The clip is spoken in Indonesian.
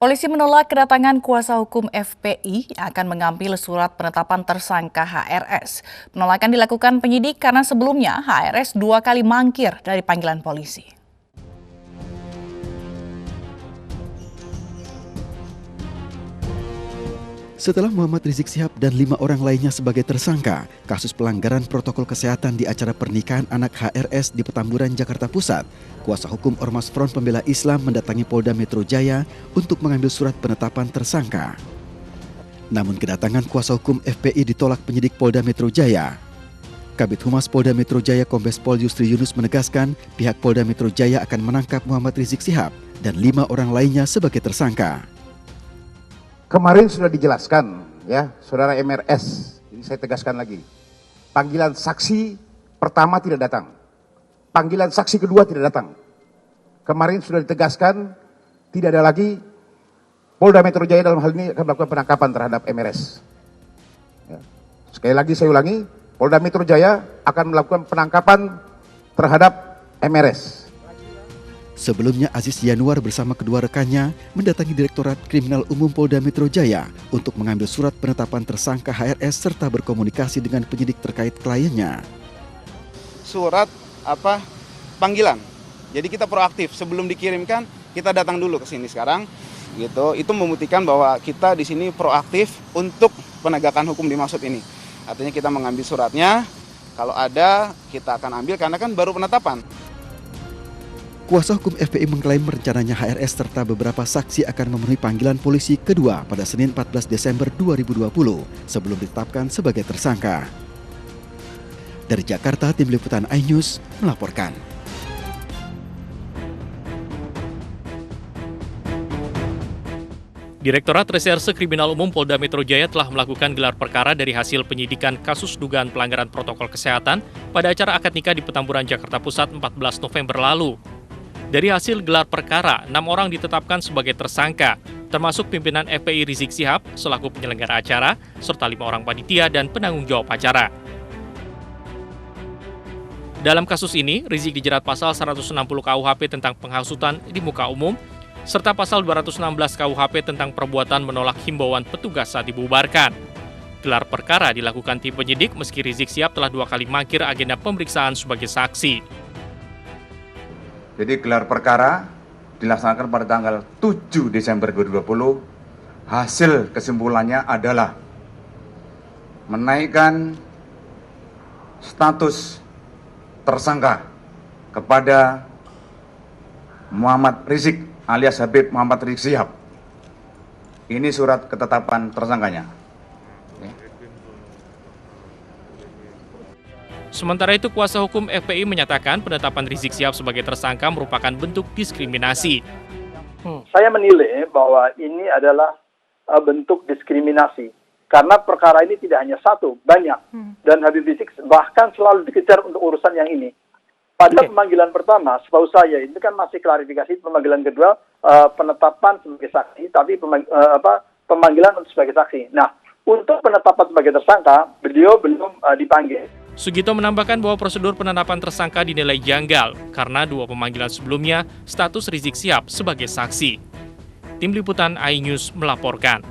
Polisi menolak kedatangan kuasa hukum FPI yang akan mengambil surat penetapan tersangka HRS. Penolakan dilakukan penyidik karena sebelumnya HRS 2 kali mangkir dari panggilan polisi. Setelah Muhammad Rizik Syihab dan 5 orang lainnya sebagai tersangka kasus pelanggaran protokol kesehatan di acara pernikahan anak HRS di Petamburan, Jakarta Pusat, kuasa hukum Ormas Front Pembela Islam mendatangi Polda Metro Jaya untuk mengambil surat penetapan tersangka. Namun kedatangan kuasa hukum FPI ditolak penyidik Polda Metro Jaya. Kabid Humas Polda Metro Jaya Kombes Pol Yusri Yunus menegaskan pihak Polda Metro Jaya akan menangkap Muhammad Rizik Syihab dan 5 orang lainnya sebagai tersangka. Kemarin sudah dijelaskan ya, Saudara MRS. Jadi saya tegaskan lagi. Panggilan saksi pertama tidak datang. Panggilan saksi kedua tidak datang. Kemarin sudah ditegaskan tidak ada lagi Polda Metro Jaya dalam hal ini akan melakukan penangkapan terhadap MRS. Ya. Sekali lagi saya ulangi, Polda Metro Jaya akan melakukan penangkapan terhadap MRS. Sebelumnya Aziz Yanuar bersama kedua rekannya mendatangi Direktorat Kriminal Umum Polda Metro Jaya untuk mengambil surat penetapan tersangka HRS serta berkomunikasi dengan penyidik terkait kliennya. Surat panggilan. Jadi kita proaktif, sebelum dikirimkan kita datang dulu ke sini sekarang gitu. Itu membuktikan bahwa kita di sini proaktif untuk penegakan hukum dimaksud ini. Artinya kita mengambil suratnya, kalau ada kita akan ambil karena kan baru penetapan. Kuasa hukum FPI mengklaim rencananya HRS serta beberapa saksi akan memenuhi panggilan polisi kedua pada Senin 14 Desember 2020 sebelum ditetapkan sebagai tersangka. Dari Jakarta, Tim Liputan iNews melaporkan. Direktorat Reserse Kriminal Umum Polda Metro Jaya telah melakukan gelar perkara dari hasil penyidikan kasus dugaan pelanggaran protokol kesehatan pada acara akad nikah di Petamburan, Jakarta Pusat 14 November lalu. Dari hasil gelar perkara, 6 orang ditetapkan sebagai tersangka, termasuk pimpinan FPI Rizik Syihab selaku penyelenggara acara, serta 5 orang panitia dan penanggung jawab acara. Dalam kasus ini, Rizik dijerat pasal 160 KUHP tentang penghasutan di muka umum, serta pasal 216 KUHP tentang perbuatan menolak himbauan petugas saat dibubarkan. Gelar perkara dilakukan tim penyidik meski Rizik Syihab telah 2 kali mangkir agenda pemeriksaan sebagai saksi. Jadi gelar perkara dilaksanakan pada tanggal 7 Desember 2020. Hasil kesimpulannya adalah menaikkan status tersangka kepada Muhammad Rizik alias Habib Muhammad Rizik Syihab. Ini surat ketetapan tersangkanya. Sementara itu, kuasa hukum FPI menyatakan penetapan Rizik Syihab sebagai tersangka merupakan bentuk diskriminasi. Saya menilai bahwa ini adalah bentuk diskriminasi. Karena perkara ini tidak hanya satu, banyak. Dan Habib Rizik bahkan selalu dikejar untuk urusan yang ini. Pada pemanggilan pertama, setahu saya, ini kan masih klarifikasi. Pemanggilan kedua, penetapan sebagai saksi, tapi pemanggilan sebagai saksi. Nah, untuk penetapan sebagai tersangka, beliau belum dipanggil. Sugito menambahkan bahwa prosedur penetapan tersangka dinilai janggal karena 2 pemanggilan sebelumnya status Rizik Syihab sebagai saksi. Tim Liputan iNews melaporkan.